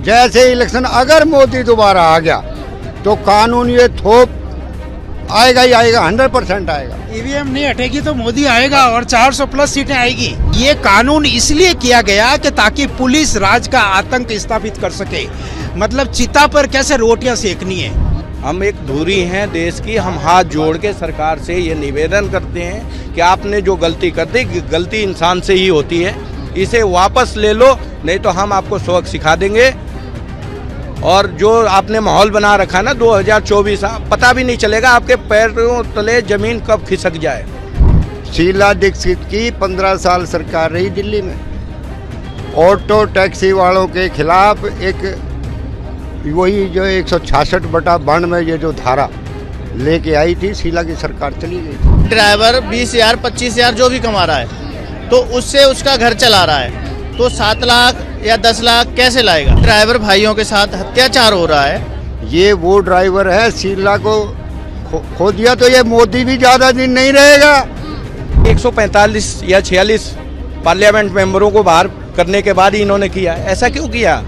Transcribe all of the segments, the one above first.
जैसे इलेक्शन अगर मोदी दोबारा आ गया तो कानून ये थोप आएगा ही आएगा, 100% आएगा। ईवीएम नहीं हटेगी तो मोदी आएगा और 400 प्लस सीटें आएगी। ये कानून इसलिए किया गया कि ताकि पुलिस राज का आतंक स्थापित कर सके। मतलब चिता पर कैसे रोटियां सेकनी है। हम एक धुरी हैं देश की, हम हाथ जोड़ के सरकार से ये निवेदन करते हैं कि आपने जो गलती कर दी, गलती इंसान से ही होती है, इसे वापस ले लो, नहीं तो हम आपको सबक सिखा देंगे। और जो आपने माहौल बना रखा ना 2024, पता भी नहीं चलेगा आपके पैरों तले जमीन कब खिसक जाए। शीला दीक्षित की 15 साल सरकार रही दिल्ली में। ऑटो टैक्सी वालों के खिलाफ एक वही जो 166/92 में ये जो धारा लेके आई थी, शीला की सरकार चली गई। ड्राइवर 20,000 25,000 जो भी कमा रहा है तो उससे उसका घर चला रहा है, तो 7 लाख या 10 लाख कैसे लाएगा। ड्राइवर भाइयों के साथ अत्याचार हो रहा है। ये वो ड्राइवर है, शीला को खो दिया तो ये मोदी भी ज्यादा दिन नहीं रहेगा। 145 या 46 पार्लियामेंट मेंबरों को बाहर करने के बाद ही इन्होंने किया, ऐसा क्यों किया।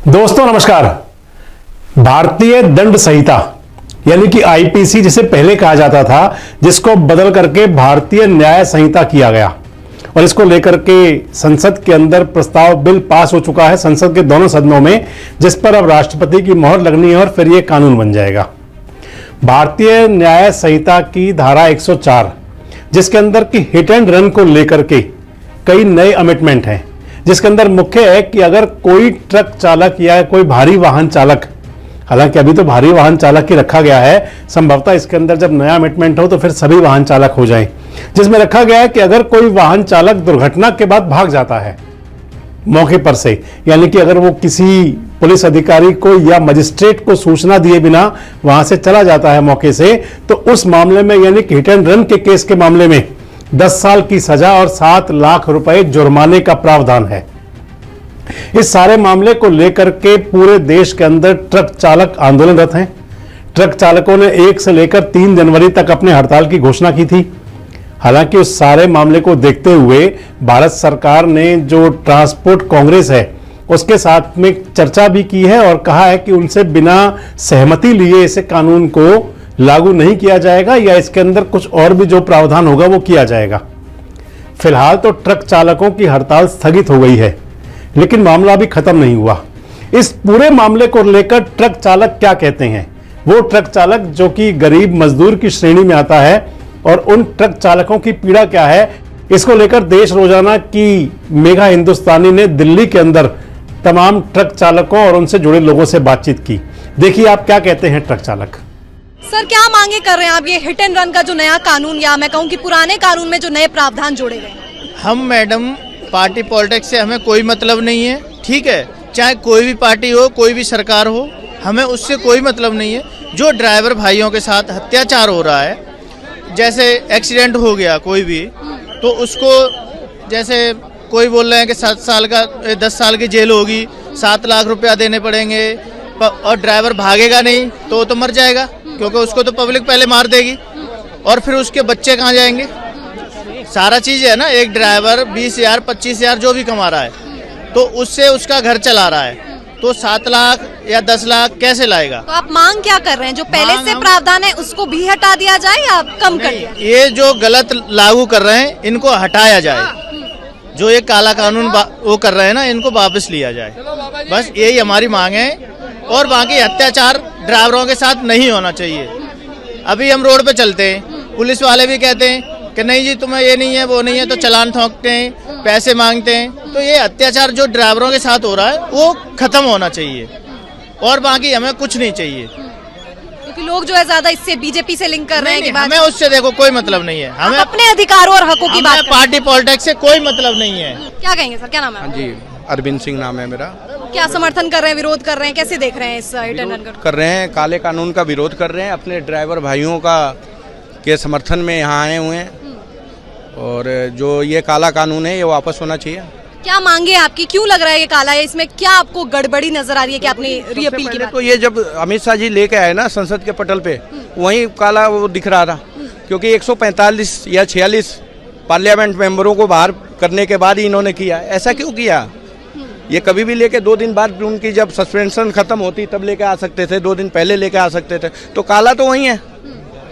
दोस्तों नमस्कार। भारतीय दंड संहिता यानी कि आईपीसी जिसे पहले कहा जाता था, जिसको बदल करके भारतीय न्याय संहिता किया गया और इसको लेकर के संसद के अंदर प्रस्ताव बिल पास हो चुका है, संसद के दोनों सदनों में, जिस पर अब राष्ट्रपति की मोहर लगनी है और फिर यह कानून बन जाएगा। भारतीय न्याय संहिता की धारा 104 जिसके अंदर की हिट एंड रन को लेकर के कई नए अमेंडमेंट हैं, जिसके अंदर मुख्य है कि अगर कोई ट्रक चालक या कोई भारी वाहन चालक, हालांकि अभी तो भारी वाहन चालक ही रखा गया है, संभवतः इसके अंदर जब नया अमेंडमेंट हो तो फिर सभी वाहन चालक हो जाएं, जिसमें रखा गया है कि अगर कोई वाहन चालक दुर्घटना के बाद भाग जाता है मौके पर से, यानी कि अगर वो किसी पुलिस अधिकारी को या मजिस्ट्रेट को सूचना दिए बिना वहां से चला जाता है मौके से, तो उस मामले में यानी कि हिट एंड रन के केस के मामले में 10 साल की सजा और 7 लाख रुपए जुर्माने का प्रावधान है। इस सारे मामले को लेकर के पूरे देश के अंदर ट्रक चालक आंदोलनरत हैं। ट्रक चालकों ने 1 से लेकर 3 जनवरी तक अपने हड़ताल की घोषणा की थी। हालांकि उस सारे मामले को देखते हुए भारत सरकार ने जो ट्रांसपोर्ट कांग्रेस है उसके साथ में चर्चा भी की है और कहा है कि उनसे बिना सहमति लिए इसे कानून को लागू नहीं किया जाएगा या इसके अंदर कुछ और भी जो प्रावधान होगा वो किया जाएगा। फिलहाल तो ट्रक चालकों की हड़ताल स्थगित हो गई है, लेकिन मामला अभी खत्म नहीं हुआ। इस पूरे मामले को लेकर ट्रक चालक क्या कहते हैं, वो ट्रक चालक जो कि गरीब मजदूर की श्रेणी में आता है, और उन ट्रक चालकों की पीड़ा क्या है, इसको लेकर देश रोजाना की मेगा हिंदुस्तानी ने दिल्ली के अंदर तमाम ट्रक चालकों और उनसे जुड़े लोगों से बातचीत की। देखिए आप क्या कहते हैं ट्रक चालक। सर क्या मांगे कर रहे हैं आप, ये हिट एंड रन का जो नया कानून, या मैं कहूं कि पुराने कानून में जो नए प्रावधान जोड़े गए? हम मैडम पार्टी पॉलिटिक्स से हमें कोई मतलब नहीं है, ठीक है, चाहे कोई भी पार्टी हो, कोई भी सरकार हो, हमें उससे कोई मतलब नहीं है। जो ड्राइवर भाइयों के साथ अत्याचार हो रहा है, जैसे एक्सीडेंट हो गया कोई भी, तो उसको जैसे कोई बोल रहे हैं कि 7 साल का 10 साल की जेल होगी, 7 लाख रुपया देने पड़ेंगे, और ड्राइवर भागेगा नहीं तो मर जाएगा, क्योंकि उसको तो पब्लिक पहले मार देगी, और फिर उसके बच्चे कहाँ जाएंगे। सारा चीज़ है ना, एक ड्राइवर 20,000 25,000 जो भी कमा रहा है तो उससे उसका घर चला रहा है, तो 7 लाख या 10 लाख कैसे लाएगा। तो आप मांग क्या कर रहे हैं, जो पहले से प्रावधान है उसको भी हटा दिया जाए या कम कर दिया? ये जो गलत लागू कर रहे हैं इनको हटाया जाए, जो ये काला कानून वो कर रहे हैं ना, इनको वापस लिया जाए, बस यही हमारी मांग है। और बाकी अत्याचार ड्राइवरों के साथ नहीं होना चाहिए। अभी हम रोड पे चलते हैं, पुलिस वाले भी कहते हैं कि नहीं जी तुम्हें ये नहीं है वो नहीं है, तो चालान ठोंकते हैं, पैसे मांगते हैं। तो ये अत्याचार जो ड्राइवरों के साथ हो रहा है वो खत्म होना चाहिए, और बाकी हमें कुछ नहीं चाहिए। क्योंकि लोग जो है ज्यादा इससे बीजेपी से लिंक कर रहे हैं कि हमें उससे देखो कोई मतलब नहीं है, हमें अपने अधिकारों और हकों की बात, पार्टी पॉलिटिक्स से कोई मतलब नहीं है। क्या कहेंगे सर, क्या नाम है? हाँ जी, अरविंद सिंह नाम है मेरा। क्या समर्थन कर रहे हैं, विरोध कर रहे हैं, कैसे देख रहे हैं इस हिट एंड रन का? कर रहे हैं, काले कानून का विरोध कर रहे हैं, अपने ड्राइवर भाइयों का के समर्थन में यहाँ आए हुए हैं, और जो ये काला कानून है ये वापस होना चाहिए। क्या मांगे आपकी, क्यों लग रहा है ये काला है, इसमें क्या आपको गड़बड़ी नजर आ रही है कि आपने रीअपील की बात? तो ये जब अमित शाह जी लेके आए ना संसद के पटल पे, वहीं काला वो दिख रहा था, क्योंकि 145 या 46 पार्लियामेंट मेंबरों को बाहर करने के बाद ही इन्होंने किया। ऐसा क्यों किया? ये कभी भी लेके 2 दिन बाद उनकी जब सस्पेंशन खत्म होती तब लेके आ सकते थे, 2 दिन पहले लेके आ सकते थे। तो काला तो वही है,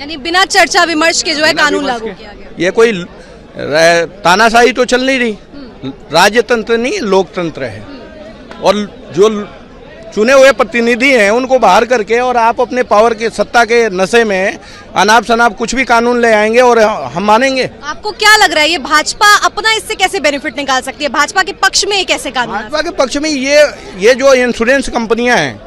यानी बिना चर्चा विमर्श के जो है कानून लागू किया गया। ये कोई तानाशाही तो चल नहीं रही, राजतंत्र नहीं लोकतंत्र है। और जो चुने हुए प्रतिनिधि हैं उनको बाहर करके और आप अपने पावर के सत्ता के नशे में अनाप शनाप कुछ भी कानून ले आएंगे और हम मानेंगे। आपको क्या लग रहा है ये भाजपा अपना इससे कैसे बेनिफिट निकाल सकती है? भाजपा के पक्ष में ये कैसे कानून? भाजपा के पक्ष में ये जो इंश्योरेंस कंपनियां हैं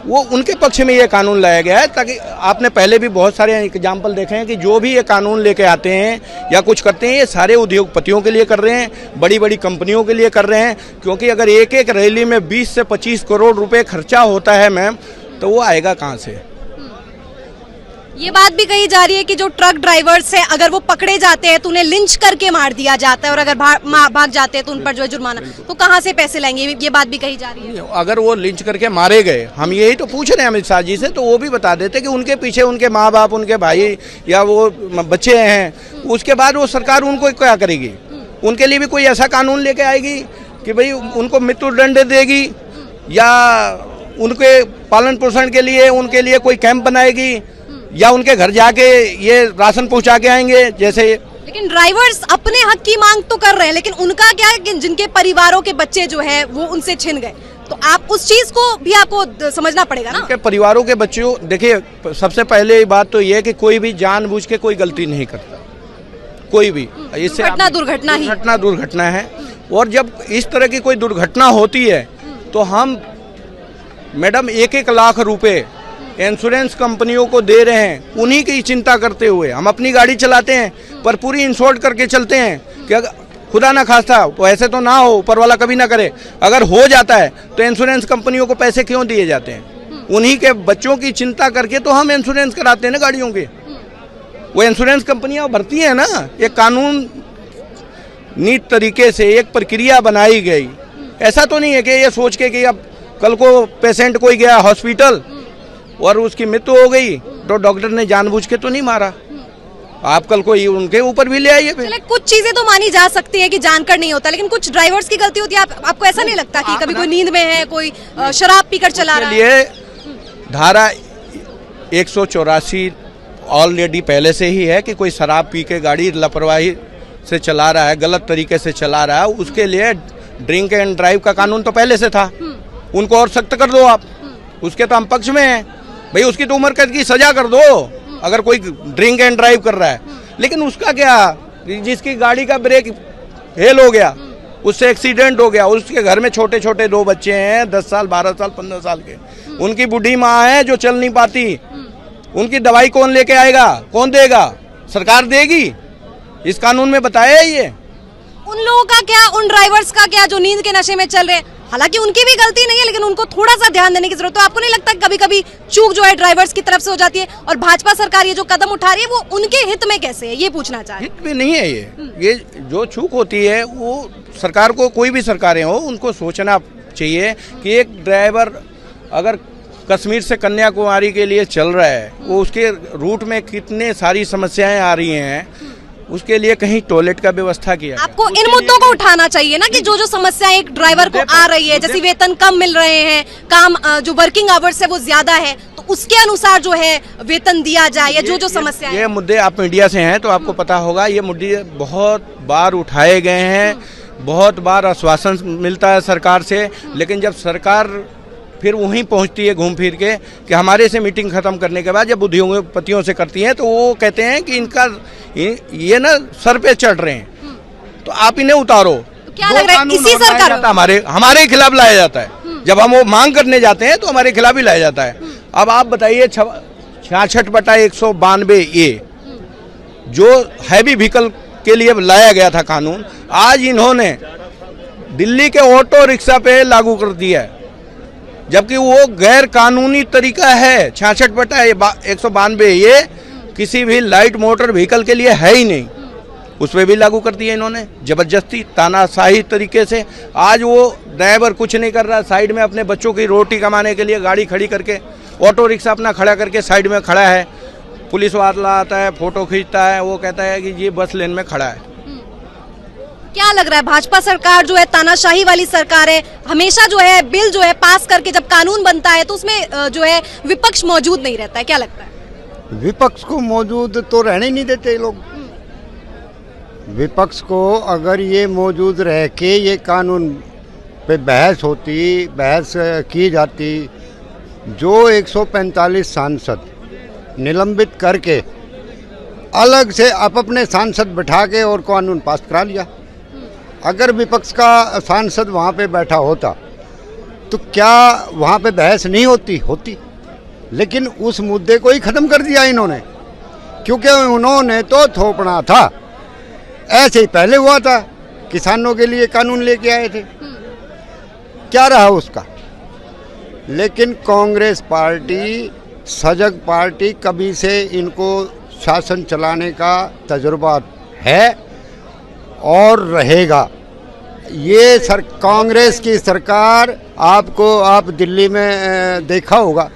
वो उनके पक्ष में ये कानून लाया गया है, ताकि आपने पहले भी बहुत सारे एग्जाम्पल देखे हैं कि जो भी ये कानून लेके आते हैं या कुछ करते हैं ये सारे उद्योगपतियों के लिए कर रहे हैं, बड़ी बड़ी कंपनियों के लिए कर रहे हैं। क्योंकि अगर एक एक रैली में 20 से 25 करोड़ रुपए खर्चा होता है मैम, तो वो आएगा कहाँ से? ये बात भी कही जा रही है कि जो ट्रक ड्राइवर्स हैं अगर वो पकड़े जाते हैं तो उन्हें लिंच करके मार दिया जाता है, और अगर भाग जाते हैं तो उन पर जो है जुर्माना, तो कहाँ से पैसे लाएंगे? ये बात भी कही जा रही है। अगर वो लिंच करके मारे गए, हम यही तो पूछ रहे हैं अमित शाह जी से, तो वो भी बता देते कि उनके पीछे उनके माँ बाप, उनके भाई या वो बच्चे हैं, उसके बाद वो सरकार उनको क्या करेगी? उनके लिए भी कोई ऐसा कानून लेके आएगी कि भाई उनको मृत्यु दंड देगी, या उनके पालन पोषण के लिए उनके लिए कोई कैंप बनाएगी, या उनके घर जाके ये राशन पहुंचा के आएंगे जैसे? लेकिन ड्राइवर्स अपने हक की मांग तो कर रहे हैं, लेकिन उनका क्या है कि जिनके परिवारों के बच्चे जो है वो उनसे छिन गए, तो आप उस चीज को भी आपको समझना पड़ेगा ना। उनके परिवारों के बच्चों, देखिए सबसे पहले बात तो ये है कि कोई भी जानबूझ के कोई गलती नहीं करता, कोई भी। इससे दुर्घटना है। और जब इस तरह की कोई दुर्घटना होती है तो हम मैडम 1-1 लाख रुपए इंश्योरेंस कंपनियों को दे रहे हैं, उन्हीं की चिंता करते हुए। हम अपनी गाड़ी चलाते हैं पर पूरी इंश्योर्ड करके चलते हैं कि अगर खुदा ना खास्ता, तो ऐसे तो ना हो, ऊपर वाला कभी ना करे, अगर हो जाता है तो इंश्योरेंस कंपनियों को पैसे क्यों दिए जाते हैं? उन्हीं के बच्चों की चिंता करके तो हम इंश्योरेंस कराते हैं ना गाड़ियों के। वो इंश्योरेंस कंपनियां भरती है ना, एक कानून नीत तरीके से एक प्रक्रिया बनाई गई। ऐसा तो नहीं है कि ये सोच के कि अब कल को पेशेंट कोई गया हॉस्पिटल और उसकी मृत्यु हो गई तो डॉक्टर ने जानबूझ के तो नहीं मारा, आप कल को उनके ऊपर भी ले आइए। कुछ चीजें तो मानी जा सकती है कि जानकर नहीं होता, लेकिन कुछ ड्राइवर्स की गलती होती है। आपको ऐसा नहीं लगता कि कभी कोई नींद में है, कोई शराब पीकर चला रहा है? ये धारा 184 ऑलरेडी पहले से ही है कि कोई शराब पी के गाड़ी लापरवाही से चला रहा है, गलत तरीके से चला रहा है, उसके लिए ड्रिंक एंड ड्राइव का कानून तो पहले से था। उनको और सख्त कर दो आप, उसके तो हम पक्ष में हैं भाई, उसकी तो उम्र कैद की सजा कर दो अगर कोई ड्रिंक एंड ड्राइव कर रहा है। लेकिन उसका क्या, जिसकी गाड़ी का ब्रेक फेल हो गया, उससे एक्सीडेंट हो गया, उसके घर में छोटे छोटे 2 बच्चे हैं, 10 साल 12 साल 15 साल के, उनकी बूढ़ी माँ है जो चल नहीं पाती, उनकी दवाई कौन लेके आएगा, कौन देगा? सरकार देगी। इस कानून में बताया है ये। उन लोगों का क्या, उन ड्राइवर्स का क्या जो नींद के नशे में चल रहे हैं? हालांकि उनकी भी गलती नहीं है, लेकिन उनको थोड़ा सा ध्यान देने की जरूरत। तो आपको नहीं लगता कभी कभी चूक जो है ड्राइवर्स की तरफ से हो जाती है, और भाजपा सरकार ये जो कदम उठा रही है वो उनके हित में कैसे है, ये पूछना चाह रहे हैं। हित में नहीं है ये जो चूक होती है वो सरकार को, कोई भी सरकारें हो, उनको सोचना चाहिए कि एक ड्राइवर अगर कश्मीर से कन्याकुमारी के लिए चल रहा है, वो उसके रूट में कितने सारी समस्याएं आ रही हैं, उसके लिए कहीं टॉयलेट का व्यवस्था किया। आपको इन मुद्दों को उठाना चाहिए ना कि जो समस्याएं एक ड्राइवर को आ रही है, जैसे वेतन कम मिल रहे हैं, काम जो वर्किंग आवर्स है वो ज्यादा है, तो उसके अनुसार जो है वेतन दिया जाए, या जो समस्या ये मुद्दे, आप मीडिया से हैं तो आपको पता होगा, ये मुद्दे बहुत बार उठाए गए हैं, बहुत बार आश्वासन मिलता है सरकार से, लेकिन जब सरकार फिर वहीं पहुंचती है घूम फिर के कि हमारे से मीटिंग खत्म करने के बाद जब उद्योगपतियों से करती हैं तो वो कहते हैं कि इनका ये ना सर पे चढ़ रहे हैं, तो आप इन्हें उतारो। तो क्या लग रहा है इसी सरकार हमारे खिलाफ लाया जाता है, जब हम वो मांग करने जाते हैं तो हमारे खिलाफ ही लाया जाता है। अब आप बताइए 66/192A जो हैवी व्हीकल के लिए लाया गया था कानून, आज इन्होंने दिल्ली के ऑटो रिक्शा पे लागू कर दिया है, जबकि वो गैर कानूनी तरीका है। 66/192 ये किसी भी लाइट मोटर व्हीकल के लिए है ही नहीं, उस पर भी लागू कर दिया इन्होंने जबरदस्ती, तानाशाही तरीके से। आज वो ड्राइवर कुछ नहीं कर रहा, साइड में अपने बच्चों की रोटी कमाने के लिए गाड़ी खड़ी करके, ऑटो रिक्शा अपना खड़ा करके साइड में खड़ा है, पुलिस वाला आता है, फोटो खींचता है, वो कहता है कि ये बस लेन में खड़ा है। क्या लग रहा है भाजपा सरकार जो है तानाशाही वाली सरकार है, हमेशा जो है बिल जो है पास करके जब कानून बनता है तो उसमें जो है विपक्ष मौजूद नहीं रहता है, क्या लगता है? विपक्ष को मौजूद तो रहने ही नहीं देते ये लोग। विपक्ष को अगर ये मौजूद रह के ये कानून पे बहस होती, बहस की जाती, जो 145 सांसद निलंबित करके अलग से अपने सांसद बिठा के और कानून पास करा लिया। अगर विपक्ष का सांसद वहाँ पे बैठा होता तो क्या वहाँ पे बहस नहीं होती। लेकिन उस मुद्दे को ही ख़त्म कर दिया इन्होंने, क्योंकि उन्होंने तो थोपना था। ऐसे ही पहले हुआ था, किसानों के लिए कानून लेके आए थे, क्या रहा उसका। लेकिन कांग्रेस पार्टी सजग पार्टी, कभी से इनको शासन चलाने का तजुर्बा है और रहेगा। ये कांग्रेस की सरकार आप दिल्ली में देखा होगा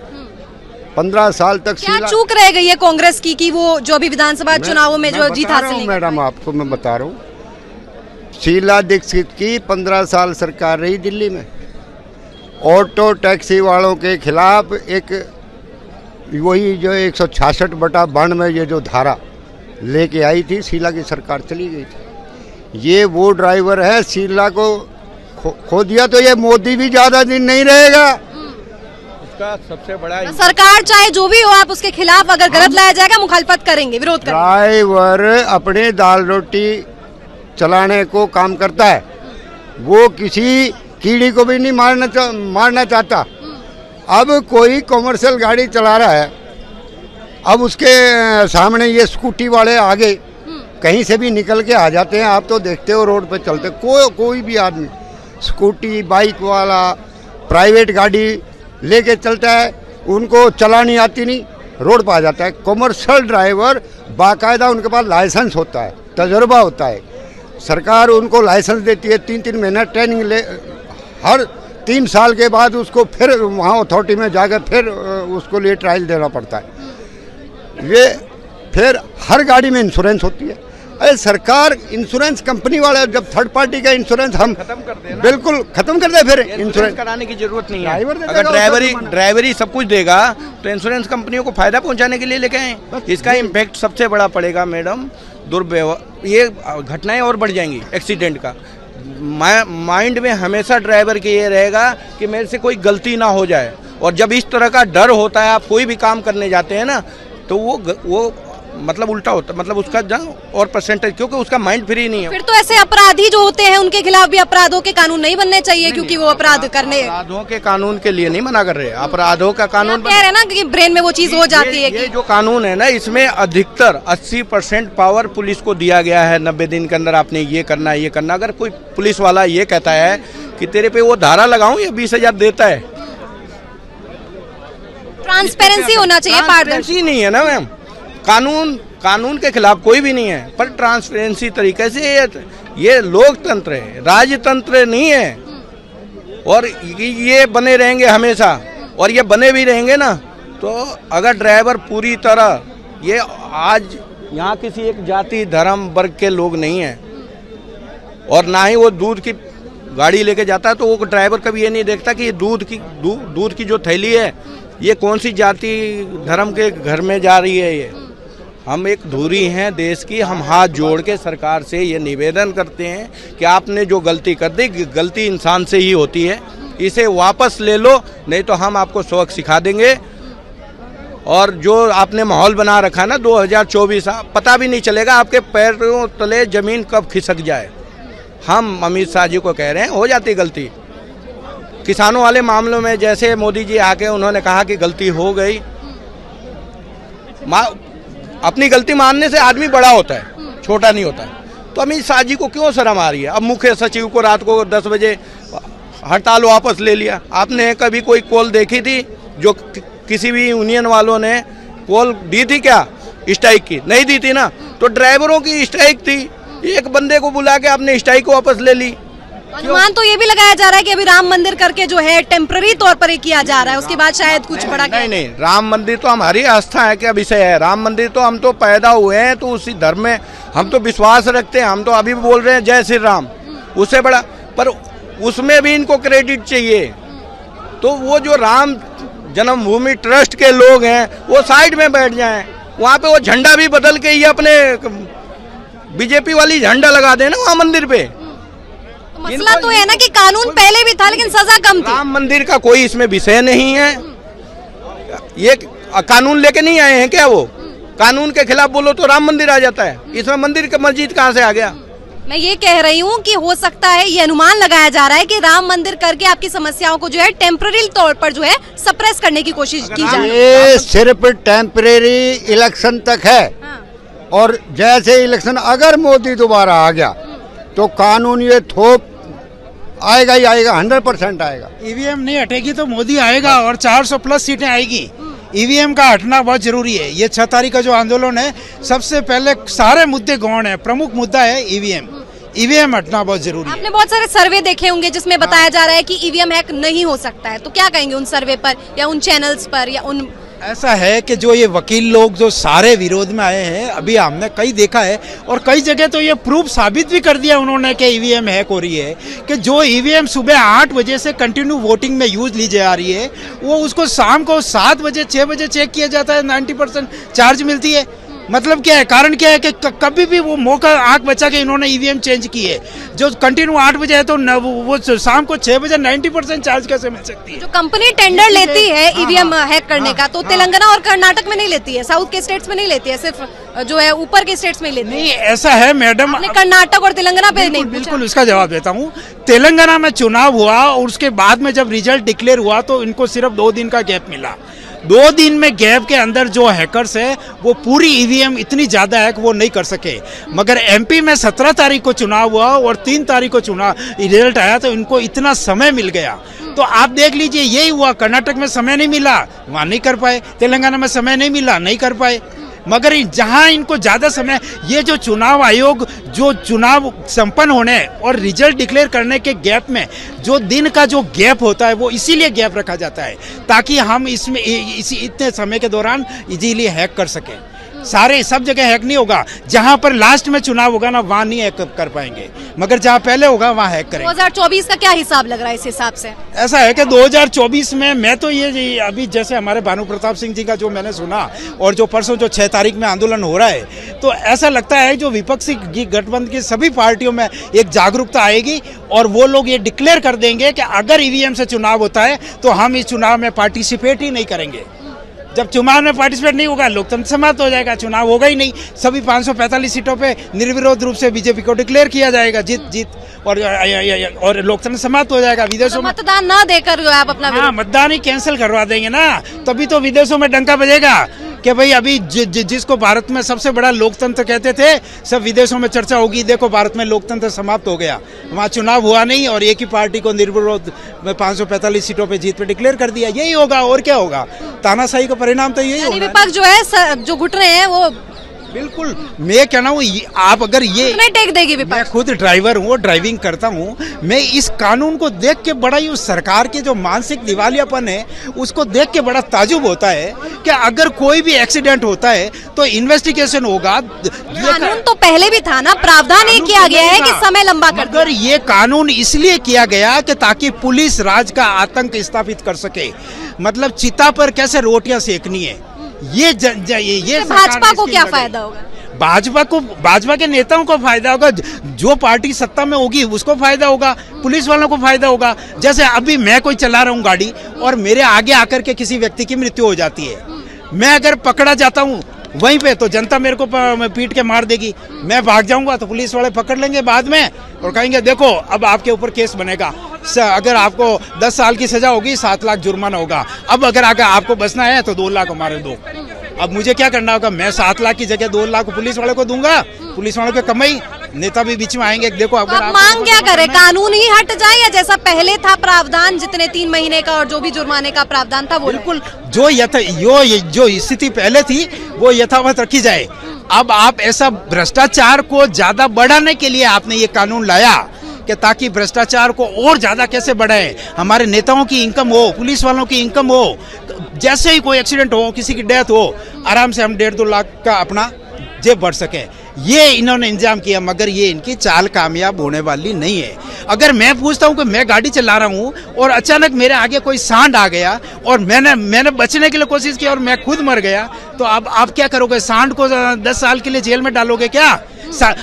15 साल तक क्या चूक रह गई है कांग्रेस की कि वो जो अभी विधानसभा चुनावों में जो जीत हासिल नहीं। मैडम आपको मैं बता रहा हूँ, शीला दीक्षित की 15 साल सरकार रही दिल्ली में। ऑटो टैक्सी वालों के खिलाफ एक वही जो 166/92 में ये जो धारा लेके आई थी, शीला की सरकार चली गई थी। ये वो ड्राइवर है, शीला को खो दिया तो ये मोदी भी ज्यादा दिन नहीं रहेगा। उसका सबसे बड़ा सरकार चाहे जो भी हो, आप उसके खिलाफ अगर गलत लाया जाएगा मुखालफत करेंगे, विरोध करेंगे। ड्राइवर अपने दाल रोटी चलाने को काम करता है, वो किसी कीड़ी को भी नहीं मारना चाहता। अब कोई कॉमर्शियल गाड़ी चला रहा है, अब उसके सामने ये स्कूटी वाले आगे कहीं से भी निकल के आ जाते हैं। आप तो देखते हो रोड पे चलते कोई भी आदमी स्कूटी बाइक वाला प्राइवेट गाड़ी लेके चलता है, उनको चलानी आती नहीं, रोड पर आ जाता है। कॉमर्शियल ड्राइवर बाकायदा उनके पास लाइसेंस होता है, तजुर्बा होता है, सरकार उनको लाइसेंस देती है। 3-3 महीना ट्रेनिंग ले, हर 3 साल के बाद उसको फिर वहाँ अथॉरिटी में जाकर फिर उसको लिए ट्रायल देना पड़ता है। ये फिर हर गाड़ी में इंश्योरेंस होती है। अरे सरकार इंश्योरेंस कंपनी वाले जब थर्ड पार्टी का इंश्योरेंस हम खत्म कर देना, बिल्कुल खत्म कर दे, फिर इंश्योरेंस कराने की जरूरत नहीं है। ड्राइवर दे अगर देगा, ड्राइवरी सब कुछ देगा तो इंश्योरेंस कंपनियों को फायदा पहुंचाने के लिए लेके आए। इसका इम्पैक्ट सबसे बड़ा पड़ेगा मैडम, दुर्व्यवहार, ये घटनाएं और बढ़ जाएंगी एक्सीडेंट का। माइंड में हमेशा ड्राइवर के ये रहेगा कि मेरे से कोई गलती ना हो जाए, और जब इस तरह का डर होता है, आप कोई भी काम करने जाते हैं ना, तो वो मतलब उल्टा होता, मतलब उसका और परसेंटेज, क्योंकि उसका माइंड फ्री नहीं है। फिर तो ऐसे अपराधी जो होते हैं उनके खिलाफ भी अपराधों के कानून नहीं बनने चाहिए, क्योंकि वो अपराध करने, अपराधों के कानून के लिए नहीं मना कर रहे, अपराधों का कानून कह रहे हैं ना कि ब्रेन में वो चीज हो जाती है। ये जो कानून है ना, इसमें अधिकतर 80% पावर पुलिस को दिया गया है। 90 दिन के अंदर आपने ये करना ये करना। अगर कोई पुलिस वाला ये कहता है कि तेरे पे वो धारा लगाऊं, ये 20,000 देता है। ट्रांसपेरेंसी होना चाहिए, पारदर्शी नहीं है ना मैम। कानून के खिलाफ कोई भी नहीं है, पर ट्रांसपेरेंसी तरीके से ये लोकतंत्र है, राजतंत्र नहीं है। और ये बने रहेंगे हमेशा, और ये बने भी रहेंगे ना, तो अगर ड्राइवर पूरी तरह, ये आज यहाँ किसी एक जाति धर्म वर्ग के लोग नहीं हैं, और ना ही वो दूध की गाड़ी लेके जाता है, तो वो ड्राइवर कभी ये नहीं देखता कि ये दूध की जो थैली है, ये कौन सी जाति धर्म के घर में जा रही है। ये हम एक धुरी हैं देश की, हम हाथ जोड़ के सरकार से ये निवेदन करते हैं कि आपने जो गलती कर दी, गलती इंसान से ही होती है, इसे वापस ले लो, नहीं तो हम आपको सबक सिखा देंगे। और जो आपने माहौल बना रखा है ना 2024, पता भी नहीं चलेगा आपके पैरों तले जमीन कब खिसक जाए। हम अमित शाह जी को कह रहे हैं, हो जाती गलती। किसानों वाले मामलों में जैसे मोदी जी आके उन्होंने कहा कि गलती हो गई, अपनी गलती मानने से आदमी बड़ा होता है, छोटा नहीं होता है। तो अमित शाह जी को क्यों शर्म आ रही है? अब मुख्य सचिव को रात को 10 बजे हड़ताल वापस ले लिया। आपने कभी कोई कॉल देखी थी जो किसी भी यूनियन वालों ने कॉल दी थी क्या स्ट्राइक की? नहीं दी थी ना। तो ड्राइवरों की स्ट्राइक थी, एक बंदे को बुला के आपने स्ट्राइक वापस ले ली। अनुमान तो ये भी लगाया जा रहा है कि अभी राम मंदिर करके जो है टेम्पररी तौर पर ये किया जा रहा है, उसके बाद शायद कुछ बड़ा नहीं नहीं, राम मंदिर तो हमारी आस्था है क्या विषय है। राम मंदिर तो हम तो पैदा हुए हैं तो उसी धर्म में हम तो विश्वास रखते हैं। हम तो अभी भी बोल रहे हैं जय श्री राम, उससे बड़ा, पर उसमें भी इनको क्रेडिट चाहिए। तो वो जो राम जन्मभूमि ट्रस्ट के लोग हैं वो साइड में बैठ जाएं, वहाँ पे वो झंडा भी बदल के ये अपने बीजेपी वाली झंडा लगा देना वहाँ मंदिर पे। मसला तो है ना कि कानून पहले भी था लेकिन सजा कम थी। राम मंदिर का कोई इसमें विषय नहीं है। ये कानून लेके नहीं आए हैं क्या? वो कानून के खिलाफ बोलो तो राम मंदिर आ जाता है, इसमें मंदिर का मस्जिद कहाँ से आ गया? मैं ये कह रही हूँ कि हो सकता है ये अनुमान लगाया जा रहा है कि राम मंदिर करके आपकी समस्याओं को जो है टेम्पररी तौर पर जो है सप्रेस करने की कोशिश की जा रही है। ये सिर्फ टेम्परेरी इलेक्शन तक है। हाँ। और जैसे इलेक्शन अगर मोदी दोबारा आ गया तो कानून ये थोप आएगा ही आएगा, 100% आएगा। ईवीएम नहीं हटेगी तो मोदी आएगा और 400 प्लस सीटें आएगी। ईवीएम का हटना बहुत जरूरी है। ये 6 तारीख का जो आंदोलन है, सबसे पहले सारे मुद्दे गौण है, प्रमुख मुद्दा है ईवीएम। ईवीएम हटना बहुत जरूरी है। आपने बहुत सारे सर्वे देखे होंगे जिसमें बताया जा रहा है कि ईवीएम हैक नहीं हो सकता है, तो क्या कहेंगे उन सर्वे पर या उन चैनल्स पर या उन? ऐसा है कि जो ये वकील लोग जो सारे विरोध में आए हैं, अभी हमने कई देखा है और कई जगह तो ये प्रूफ साबित भी कर दिया उन्होंने कि ईवीएम हैक हो रही है, कि जो ईवीएम सुबह 8 बजे से कंटिन्यू वोटिंग में यूज ली जा रही है, वो उसको शाम को 7 बजे 6 बजे चेक किया जाता है, 90% चार्ज मिलती है। मतलब क्या है, कारण क्या है कि कभी भी वो मौका आंख बचा के इन्होंने ईवीएम चेंज की है। जो कंटिन्यू 8 बजे है तो वो शाम को 6 बजे 90% चार्ज कैसे मिल सकती है? जो कंपनी टेंडर लेती है ईवीएम हैक करने का, तो तेलंगाना और कर्नाटक में नहीं लेती है, साउथ के स्टेट्स में नहीं लेती है, सिर्फ जो है ऊपर के स्टेट्स में लेती है। नहीं, ऐसा है मैडम। आपने कर्नाटक और तेलंगाना पे नहीं पूछा? बिल्कुल इसका जवाब देता हूँ। तेलंगाना में चुनाव हुआ और उसके बाद में जब रिजल्ट डिक्लेयर हुआ तो इनको सिर्फ 2 दिन का गैप मिला। 2 दिन में गैप के अंदर जो हैकर्स है वो पूरी ईवीएम इतनी ज्यादा है कि वो नहीं कर सके। मगर एमपी में 17 तारीख को चुनाव हुआ और 3 तारीख को चुनाव रिजल्ट आया तो इनको इतना समय मिल गया। तो आप देख लीजिए यही हुआ। कर्नाटक में समय नहीं मिला, वहां नहीं कर पाए। तेलंगाना में समय नहीं मिला, नहीं कर पाए। मगर जहां इनको ज्यादा समय, ये जो चुनाव आयोग जो चुनाव संपन्न होने और रिजल्ट डिक्लेयर करने के गैप में जो दिन का जो गैप होता है वो इसीलिए गैप रखा जाता है ताकि हम इसमें इतने समय के दौरान इजीली हैक कर सकें। सारे सब जगह हैक नहीं होगा, जहां पर लास्ट में चुनाव होगा ना वहां नहीं हैक कर पाएंगे, मगर जहां पहले होगा वहां हैक करेंगे। 2024 का क्या हिसाब लग रहा है इस हिसाब से? ऐसा है कि 2024 में मैं तो ये अभी जैसे हमारे भानु प्रताप सिंह जी का जो मैंने सुना और जो परसों जो 6 तारीख में आंदोलन हो रहा है, तो ऐसा लगता है जो विपक्षी गठबंधन की सभी पार्टियों में एक जागरूकता आएगी और वो लोग ये डिक्लेयर कर देंगे कि अगर ईवीएम से चुनाव होता है तो हम इस चुनाव में पार्टिसिपेट ही नहीं करेंगे। जब चुनाव में पार्टिसिपेट नहीं होगा लोकतंत्र समाप्त हो जाएगा, चुनाव होगा ही नहीं। सभी 545 सीटों पे निर्विरोध रूप से बीजेपी को डिक्लेयर किया जाएगा जीत और लोकतंत्र समाप्त हो जाएगा। विदेशों में मतदान न देकर जो आप अपना हाँ, मतदान ही कैंसिल करवा देंगे ना, तभी तो विदेशों में डंका बजेगा कि भाई अभी जिसको भारत में सबसे बड़ा लोकतंत्र कहते थे, सब विदेशों में चर्चा होगी, देखो भारत में लोकतंत्र समाप्त हो गया, वहाँ चुनाव हुआ नहीं और एक ही पार्टी को निर्विरोध में 545 सीटों पे जीत पे डिक्लेयर कर दिया। यही होगा और क्या होगा? तानाशाही का परिणाम तो यही होगा। विपक्ष जो है जो घुट रहे हैं वो बिल्कुल, मैं कहना हूँ आप अगर ये टेक देगी मैं विपक्ष। खुद ड्राइवर हूँ, ड्राइविंग करता हूँ, मैं इस कानून को देख के बड़ा ही उस सरकार के जो मानसिक दिवालियापन है उसको देख के बड़ा ताजुब होता है कि अगर कोई भी एक्सीडेंट होता है तो इन्वेस्टिगेशन होगा। कानून तो पहले भी था ना, प्रावधान ये किया गया है कि समय लंबा कर मगर ये कानून इसलिए किया गया कि ताकि पुलिस राज का आतंक स्थापित कर सके। मतलब चिता पर कैसे रोटियां सेकनी है, ये भाजपा को क्या फायदा होगा? भाजपा के नेताओं को फायदा होगा, जो पार्टी सत्ता में होगी उसको फायदा होगा, पुलिस वालों को फायदा होगा। जैसे अभी मैं कोई चला रहा हूँ गाड़ी और मेरे आगे आकर के किसी व्यक्ति की मृत्यु हो जाती है, मैं अगर पकड़ा जाता हूँ वहीं पे तो जनता मेरे को पीट के मार देगी। मैं भाग जाऊंगा तो पुलिस वाले पकड़ लेंगे बाद में और कहेंगे देखो अब आपके ऊपर केस बनेगा, अगर आपको 10 साल की सजा होगी 7 लाख जुर्माना होगा। अब अगर आपको बचना है तो 2 लाख हमारे दो। अब मुझे क्या करना होगा? मैं 7 लाख की जगह 2 लाख पुलिस वाले को दूंगा, पुलिस वालों की कमाई। नेता भी बीच में आएंगे, देखो अगर आप मांग क्या करें? कानून ही हट जाए या जैसा पहले था प्रावधान जितने 3 महीने का और जो भी जुर्माने का प्रावधान था वो? बिल्कुल, जो स्थिति पहले थी वो यथावत रखी जाए। अब आप ऐसा भ्रष्टाचार को ज्यादा बढ़ाने के लिए आपने ये कानून लाया कि ताकि भ्रष्टाचार को और ज़्यादा कैसे बढ़ाएं, हमारे नेताओं की इनकम हो, पुलिस वालों की इनकम हो, जैसे ही कोई एक्सीडेंट हो, किसी की डेथ हो, आराम से हम 1.5-2 लाख का अपना जेब भर सके। ये इन्होंने इंतजाम किया, मगर ये इनकी चाल कामयाब होने वाली नहीं है। अगर मैं पूछता हूँ कि मैं गाड़ी चला रहा हूँ और अचानक मेरे आगे कोई सांड आ गया और मैंने बचने के लिए कोशिश की और मैं खुद मर गया, तो अब आप क्या करोगे? सांड को 10 साल के लिए जेल में डालोगे क्या?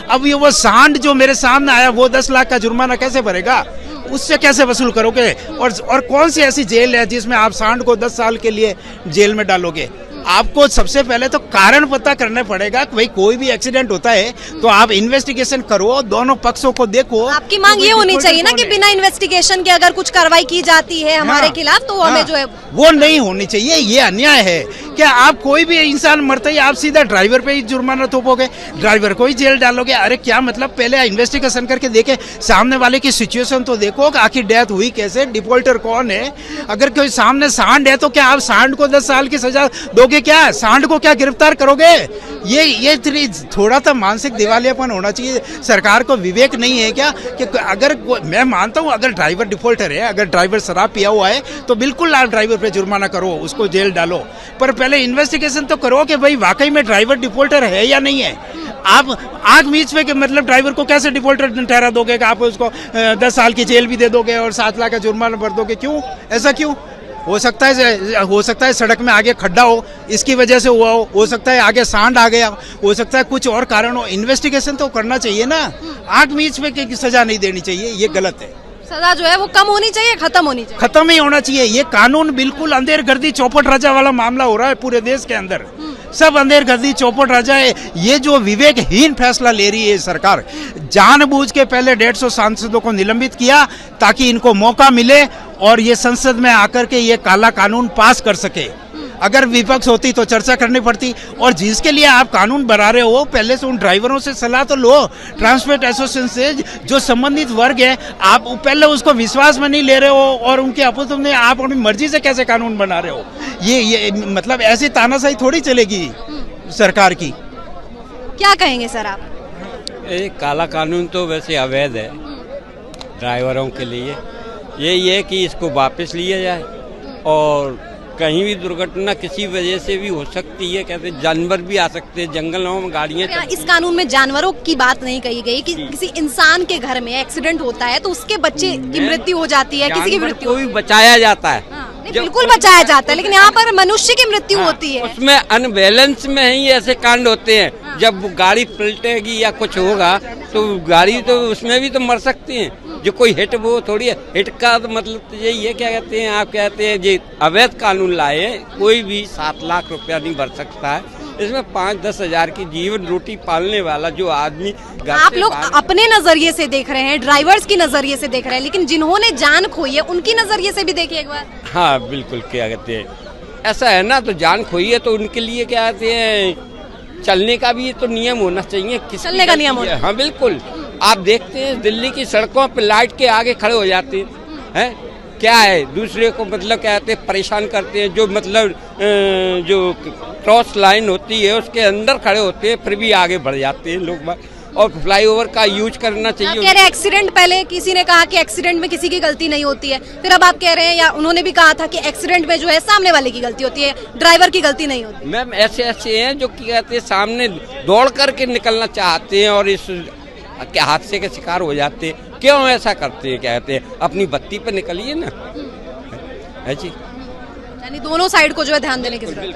अब ये वो सांड जो मेरे सामने आया वो 10 लाख का जुर्माना कैसे भरेगा? उससे कैसे वसूल करोगे? और कौन सी ऐसी जेल है जिसमें आप सांड को 10 साल के लिए जेल में डालोगे? आपको सबसे पहले तो कारण पता करना पड़ेगा कि भाई कोई भी एक्सीडेंट होता है तो आप इन्वेस्टिगेशन करो, दोनों पक्षों को देखो। आपकी मांग ये होनी चाहिए ना कि बिना इन्वेस्टिगेशन के अगर कुछ कार्रवाई की जाती है हमारे खिलाफ तो हमें जो है वो नहीं होनी चाहिए। ये अन्याय है। क्या आप कोई भी इंसान मरता ही आप सीधा ड्राइवर पे ही जुर्माना थोपोगे, ड्राइवर को ही जेल डालोगे? अरे क्या मतलब, पहले इन्वेस्टिगेशन करके देखे, सामने वाले की सिचुएशन तो देखो कि आखिर डेथ हुई कैसे, डिफॉल्टर कौन है। अगर कोई सामने सांड है तो क्या आप सांड को 10 साल की सजा दोगे? क्या सांड को क्या गिरफ्तार करोगे? ये थोड़ा सा मानसिक दिवालियापन होना चाहिए। सरकार को विवेक नहीं है क्या कि अगर मैं मानता हूँ अगर ड्राइवर डिफॉल्टर है, अगर ड्राइवर शराब पिया हुआ है तो बिल्कुल आप ड्राइवर पे जुर्माना करो, उसको जेल डालो, पर पहले इन्वेस्टिगेशन तो करो कि भाई वाकई में ड्राइवर डिफॉल्टर है या नहीं है। आप आग मीच पे मतलब ड्राइवर को कैसे डिफॉल्टर ठहरा दोगे कि आप उसको 10 साल की जेल भी दे दोगे और 7 लाख का जुर्माना भर दोगे? क्यों? ऐसा क्यों? हो सकता है सड़क में आगे खड्डा हो, इसकी वजह से हुआ हो सकता है आगे सांड आ गया, हो सकता है कुछ और कारण हो। इन्वेस्टिगेशन तो करना चाहिए ना, आग मीच पे की सजा नहीं देनी चाहिए, ये गलत है। सजा जो है वो कम होनी चाहिए, खत्म होनी चाहिए। खत्म ही होना चाहिए। ये कानून बिल्कुल अंधेरगर्दी चौपट राजा वाला मामला हो रहा है पूरे देश के अंदर। सब अंधेरगर्दी चौपट राजा है। ये जो विवेकहीन फैसला ले रही है सरकार, जानबूझ के पहले 150 सांसदों को निलंबित किया ताकि इनको मौका मिले और ये संसद में आकर के ये काला कानून पास कर सके। अगर विपक्ष होती तो चर्चा करनी पड़ती। और जिसके लिए आप कानून बना रहे हो पहले से उन ड्राइवरों से सलाह तो लो, ट्रांसपोर्ट एसोसिएशन से, जो संबंधित वर्ग है, आप पहले उसको विश्वास में नहीं ले रहे हो और उनके अपोजिट में आप अपनी मर्जी से कैसे कानून बना रहे हो? ये मतलब ऐसी तानाशाही थोड़ी चलेगी सरकार की। क्या कहेंगे सर आप? ये काला कानून तो वैसे अवैध है ड्राइवरों के लिए। यही है कि इसको वापस लिया जाए और कहीं भी दुर्घटना किसी वजह से भी हो सकती है, कहते जानवर भी आ सकते हैं, जंगलों में गाड़ियाँ। इस कानून में जानवरों की बात नहीं कही गई कि किसी इंसान के घर में एक्सीडेंट होता है तो उसके बच्चे की मृत्यु हो जाती है, किसी की मृत्यु को भी बचाया जाता है। नहीं, बिल्कुल बचाया जाता है, लेकिन यहाँ पर मनुष्य की मृत्यु होती है। उसमें अनबैलेंस में ही ऐसे कांड होते हैं। जब गाड़ी पलटेगी या कुछ होगा तो गाड़ी तो उसमें भी तो मर सकती है। जो कोई हिट वो थोड़ी है। हिट का तो मतलब तो यही है, क्या कहते हैं, आप कहते हैं ये अवैध कानून लाए, कोई भी 7 लाख रुपया नहीं भर सकता है। इसमें 5-10 हजार की जीवन रोटी पालने वाला जो आदमी, आप लोग अपने नजरिए से देख रहे हैं, ड्राइवर्स की नजरिए से देख रहे हैं, लेकिन जिन्होंने जान खोई है उनकी नजरिए से भी देखिए एक बार। हाँ बिल्कुल, क्या कहते हैं, ऐसा है ना, तो जान खोई है तो उनके लिए क्या कहते हैं, चलने का भी तो नियम होना चाहिए। चलने का नियम होना। हाँ बिल्कुल। आप देखते हैं दिल्ली की सड़कों पर लाइट के आगे खड़े हो जाते हैं, क्या है, दूसरे को मतलब क्या कहते हैं परेशान करते हैं। जो मतलब जो क्रॉस लाइन होती है उसके अंदर खड़े होते हैं, फिर भी आगे बढ़ जाते हैं लोग। और फ्लाईओवर का यूज करना चाहिए। कह रहे एक्सीडेंट, पहले किसी ने कहा कि एक्सीडेंट में किसी की गलती नहीं होती है, फिर अब आप कह रहे हैं, या उन्होंने भी कहा था कि एक्सीडेंट में जो है सामने वाले की गलती होती है, ड्राइवर की गलती नहीं होती। मैम ऐसे हैं जो कहते हैं सामने दौड़ करके निकलना चाहते हैं और इस हादसे के शिकार हो जाते हैं। क्यों ऐसा करते हैं? क्या कहते हैं, अपनी बत्ती पे निकलिए ना, है जी। यानी दोनों साइड को जो है ध्यान देने की जरूरत है।